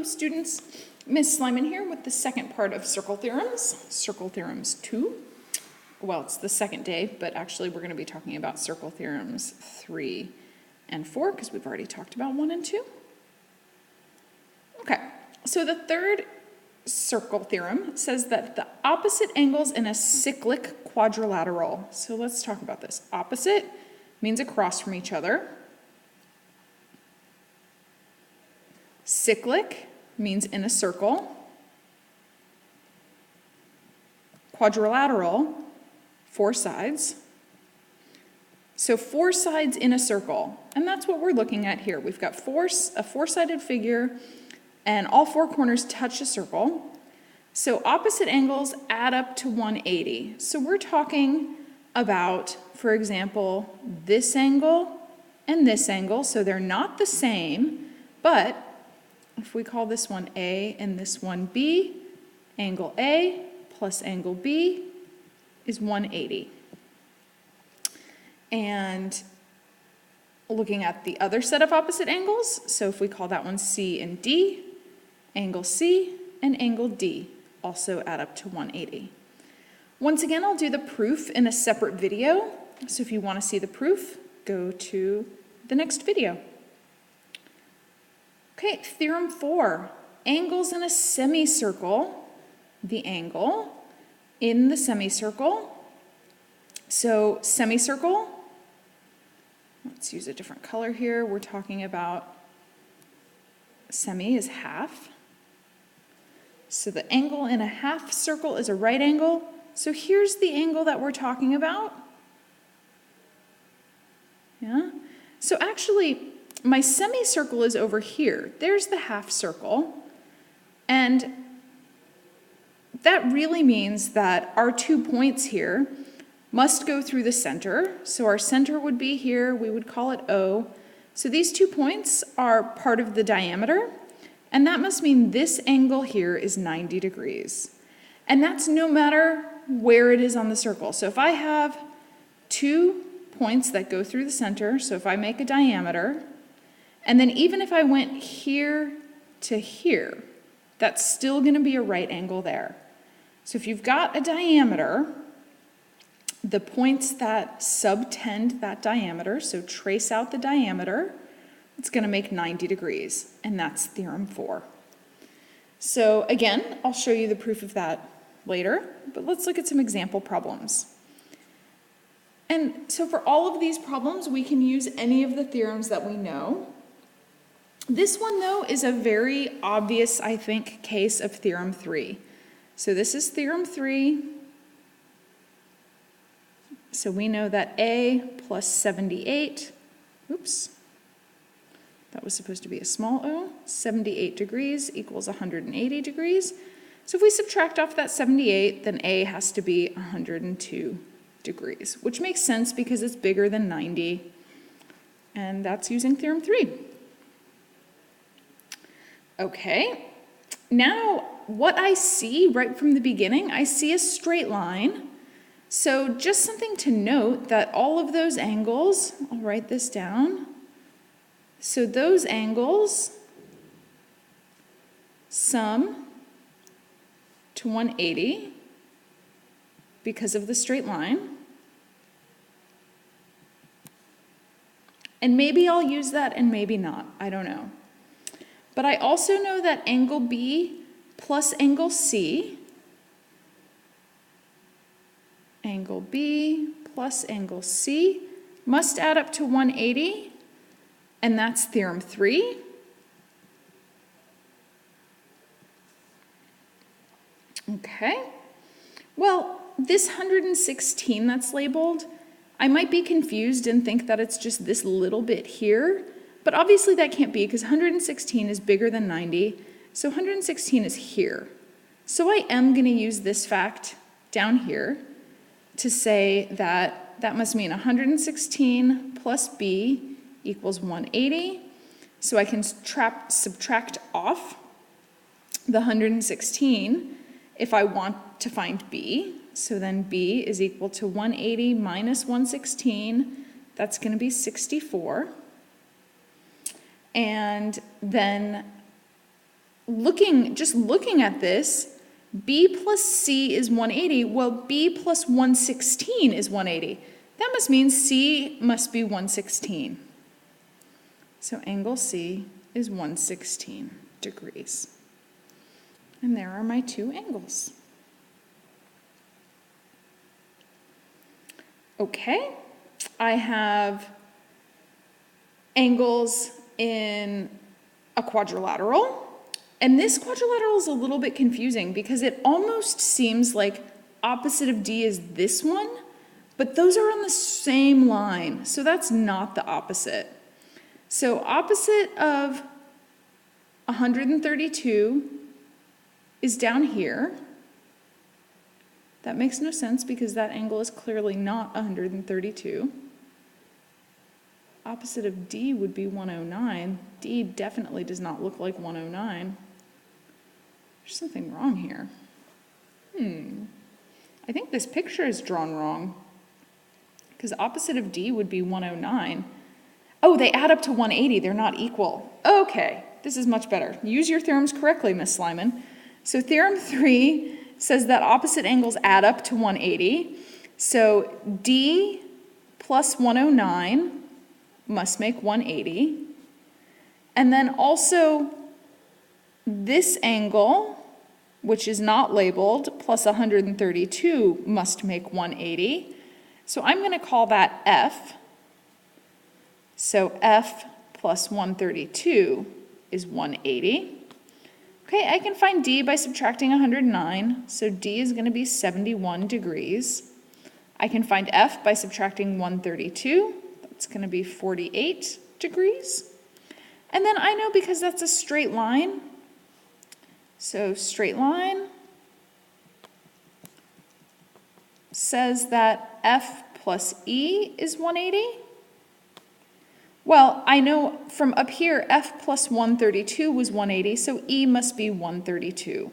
Hello students, Miss Slyman here with the second part of Circle Theorems, Circle Theorems 2. Well, it's the second day, but actually we're going to be talking about Circle Theorems 3 and 4 because we've already talked about 1 and 2. Okay, so the third circle theorem says that the opposite angles in a cyclic quadrilateral. So let's talk about this. Opposite means across from each other. Cyclic means in a circle. Quadrilateral, 4 sides. So 4 sides in a circle, and that's what we're looking at here. We've got a 4-sided figure, and all 4 corners touch a circle. So opposite angles add up to 180. So we're talking about, for example, this angle and this angle. So they're not the same, but if we call this one A and this one B, angle A plus angle B is 180. And looking at the other set of opposite angles, so if we call that one C and D, angle C and angle D also add up to 180. Once again, I'll do the proof in a separate video. So if you want to see the proof, go to the next video. Okay, theorem 4, angles in a semicircle, the angle in the semicircle. So semicircle, let's use a different color here. We're talking about semi is half. So the angle in a half circle is a right angle. So here's the angle that we're talking about. Yeah. So actually, my semicircle is over here. There's the half circle. And that really means that our 2 points here must go through the center. So our center would be here. We would call it O. So these 2 points are part of the diameter. And that must mean this angle here is 90 degrees. And that's no matter where it is on the circle. So if I have 2 points that go through the center, so if I make a diameter, and then even if I went here to here, that's still going to be a right angle there. So if you've got a diameter, the points that subtend that diameter, so trace out the diameter, it's going to make 90 degrees, and that's theorem 4. So again, I'll show you the proof of that later, but let's look at some example problems. And so for all of these problems, we can use any of the theorems that we know. This one, though, is a very obvious, I think, case of theorem 3. So this is theorem 3. So we know that A plus 78, oops, that was supposed to be a small o, 78 degrees equals 180 degrees. So if we subtract off that 78, then A has to be 102 degrees, which makes sense because it's bigger than 90. And that's using theorem 3. Okay, now what I see right from the beginning, I see a straight line. So just something to note that all of those angles, I'll write this down. So those angles sum to 180 because of the straight line. And maybe I'll use that and maybe not, I don't know. But I also know that angle B plus angle C, angle B plus angle C must add up to 180, and that's theorem 3. Okay, well, this 116 that's labeled, I might be confused and think that it's just this little bit here, but obviously that can't be because 116 is bigger than 90, so 116 is here. So I am going to use this fact down here to say that that must mean 116 plus B equals 180. So I can subtract off the 116 if I want to find B. So then B is equal to 180 minus 116. That's going to be 64. And then just looking at this, b plus c is 180. Well, b plus 116 is 180. That must mean c must be 116. So angle C is 116 degrees. And there are my two angles. Okay, I have angles in a quadrilateral. And this quadrilateral is a little bit confusing because it almost seems like opposite of D is this one, but those are on the same line. So that's not the opposite. So opposite of 132 is down here. That makes no sense because that angle is clearly not 132. Opposite of D would be 109. D definitely does not look like 109. There's something wrong here. I think this picture is drawn wrong because opposite of D would be 109. Oh, they add up to 180. They're not equal. Okay, this is much better. Use your theorems correctly, Miss Slyman. So theorem 3 says that opposite angles add up to 180. So D plus 109 must make 180. And then also this angle, which is not labeled, plus 132 must make 180. So I'm going to call that F. So F plus 132 is 180. Okay, I can find D by subtracting 109. So D is going to be 71 degrees. I can find F by subtracting 132. That's going to be 48 degrees. And then I know because that's a straight line. So straight line says that F plus E is 180. Well, I know from up here, F plus 132 was 180, so E must be 132.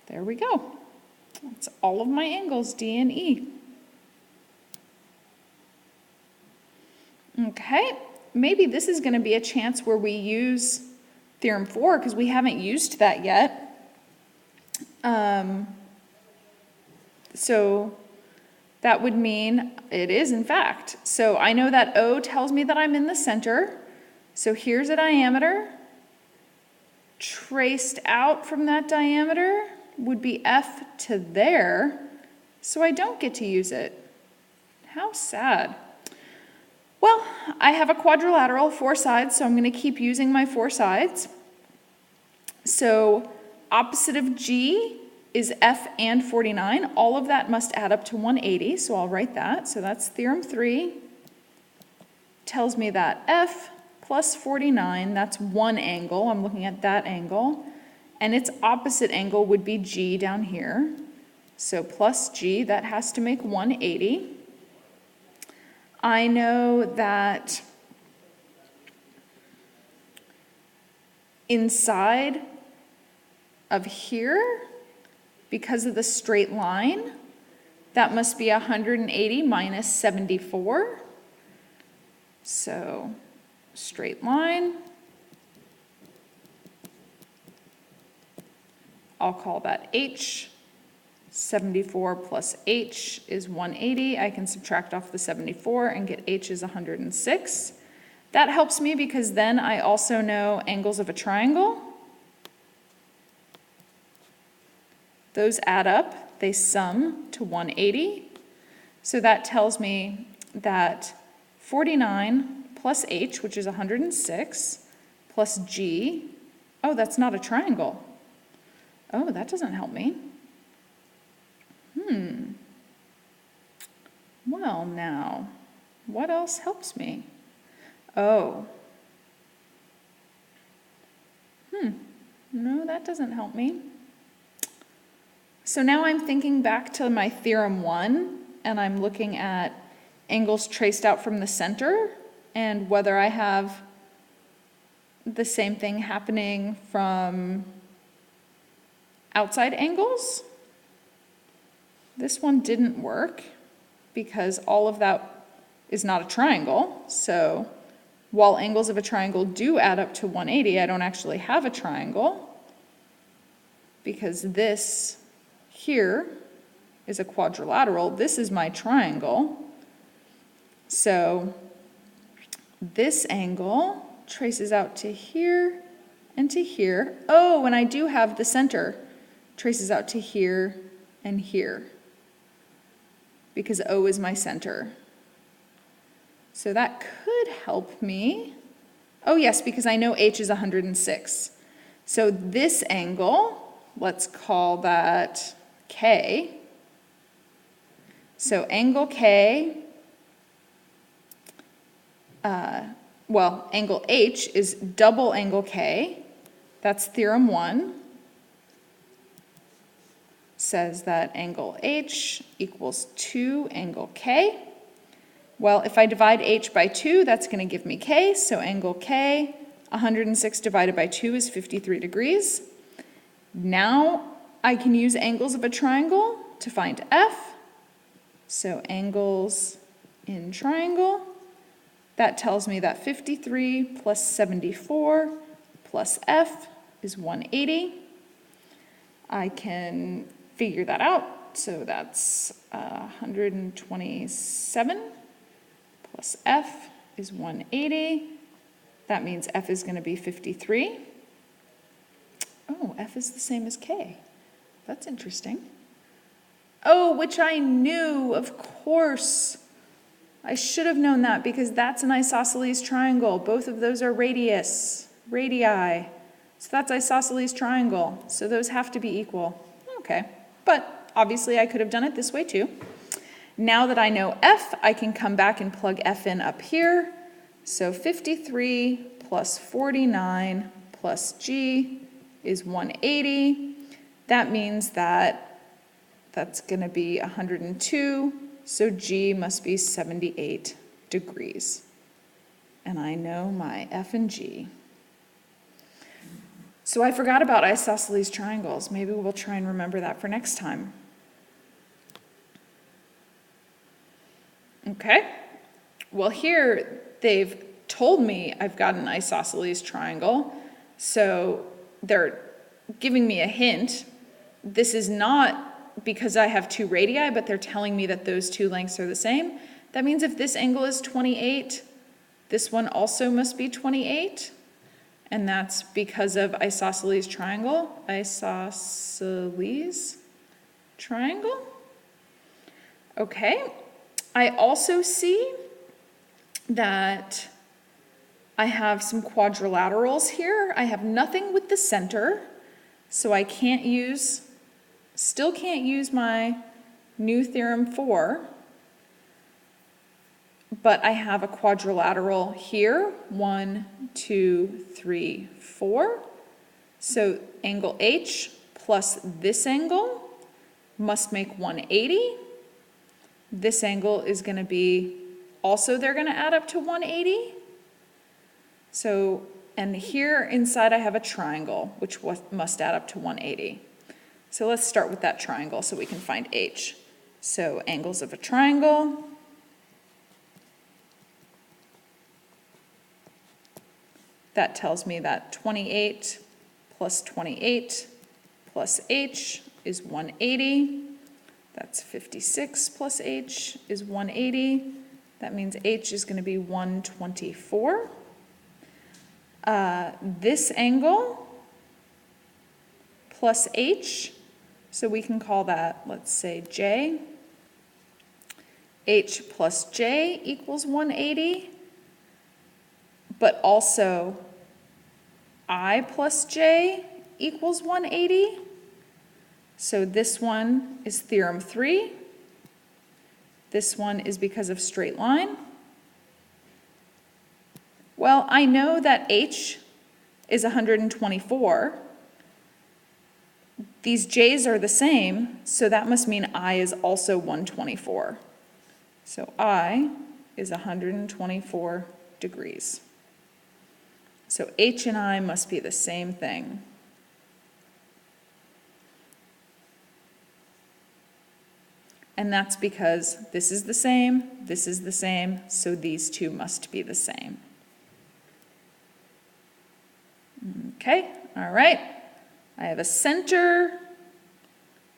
There we go. That's all of my angles, D and E. Okay, maybe this is going to be a chance where we use Theorem 4 because we haven't used that yet. So that would mean it is, in fact. So I know that O tells me that I'm in the center. So here's a diameter. Traced out from that diameter would be F to there. So I don't get to use it. How sad. Well, I have a quadrilateral, 4 sides, so I'm going to keep using my 4 sides. So opposite of G is F and 49. All of that must add up to 180, so I'll write that. So that's Theorem 3. Tells me that F plus 49, that's one angle. I'm looking at that angle. And its opposite angle would be G down here. So plus G, that has to make 180. I know that inside of here, because of the straight line, that must be 180 minus 74. So straight line, I'll call that H. 74 plus H is 180. I can subtract off the 74 and get H is 106. That helps me because then I also know angles of a triangle. Those add up, they sum to 180. So that tells me that 49 plus H, which is 106, plus G, oh, that's not a triangle. Oh, that doesn't help me. Well, now, what else helps me? Oh. No, that doesn't help me. So now I'm thinking back to my Theorem 1, and I'm looking at angles traced out from the center, and whether I have the same thing happening from outside angles. This one didn't work because all of that is not a triangle, so while angles of a triangle do add up to 180, I don't actually have a triangle because this here is a quadrilateral. This is my triangle. So this angle traces out to here and to here. Oh, and I do have the center. Traces out to here and here because O is my center. So that could help me. Oh yes, because I know H is 106. So this angle, let's call that K. So angle K, angle H is double angle K. That's theorem 1. Says that angle H equals 2 angle K. Well, if I divide H by 2, that's going to give me K. So angle K, 106 divided by 2 is 53 degrees. Now I can use angles of a triangle to find F. So angles in triangle, that tells me that 53 plus 74 plus F is 180. I can figure that out. So that's 127 plus F is 180. That means F is going to be 53. Oh, F is the same as K. That's interesting. Oh, which I knew, of course. I should have known that because that's an isosceles triangle. Both of those are radii. So that's isosceles triangle. So those have to be equal. Okay, but obviously I could have done it this way too. Now that I know F, I can come back and plug F in up here. So 53 plus 49 plus G is 180. That means that that's going to be 102. So G must be 78 degrees. And I know my F and G. So I forgot about isosceles triangles. Maybe we'll try and remember that for next time. Okay. Well, here they've told me I've got an isosceles triangle. So they're giving me a hint. This is not because I have two radii, but they're telling me that those two lengths are the same. That means if this angle is 28, this one also must be 28. And that's because of isosceles triangle. Isosceles triangle. Okay. I also see that I have some quadrilaterals here. I have nothing with the center, so I still can't use my new theorem 4, but I have a quadrilateral here, 1, 2, 3, 4. So angle H plus this angle must make 180. This angle is going to be, also they're going to add up to 180. So, and here inside I have a triangle, which must add up to 180. So let's start with that triangle so we can find H. So angles of a triangle. That tells me that 28 plus 28 plus H is 180. That's 56 plus H is 180. That means H is going to be 124. This angle plus H, so we can call that, let's say, J. H plus J equals 180, but also I plus J equals 180. So this one is theorem 3. This one is because of straight line. Well, I know that H is 124. These J's are the same, so that must mean I is also 124. So I is 124 degrees. So H and I must be the same thing. And that's because this is the same, so these two must be the same. Okay, all right. I have a center.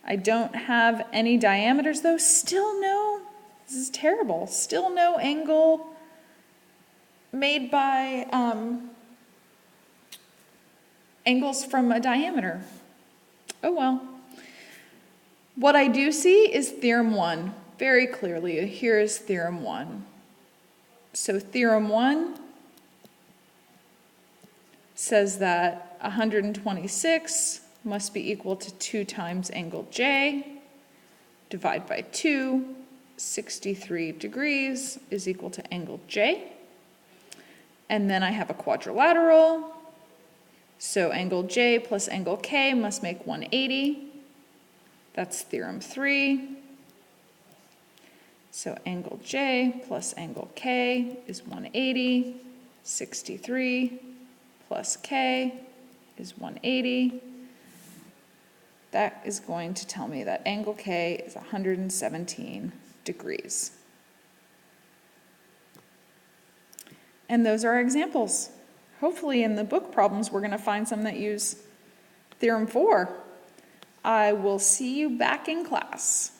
I don't have any diameters though. Still no, this is terrible. Still no angle made by angles from a diameter. Oh well. What I do see is theorem 1 very clearly. Here is theorem 1. So theorem 1 says that 126 must be equal to 2 times angle J. Divide by 2, 63 degrees is equal to angle J. And then I have a quadrilateral. So angle J plus angle K must make 180. That's theorem 3. So angle J plus angle K is 180. 63 plus K is 180. That is going to tell me that angle K is 117 degrees. And those are our examples. Hopefully in the book problems, we're going to find some that use theorem 4. I will see you back in class.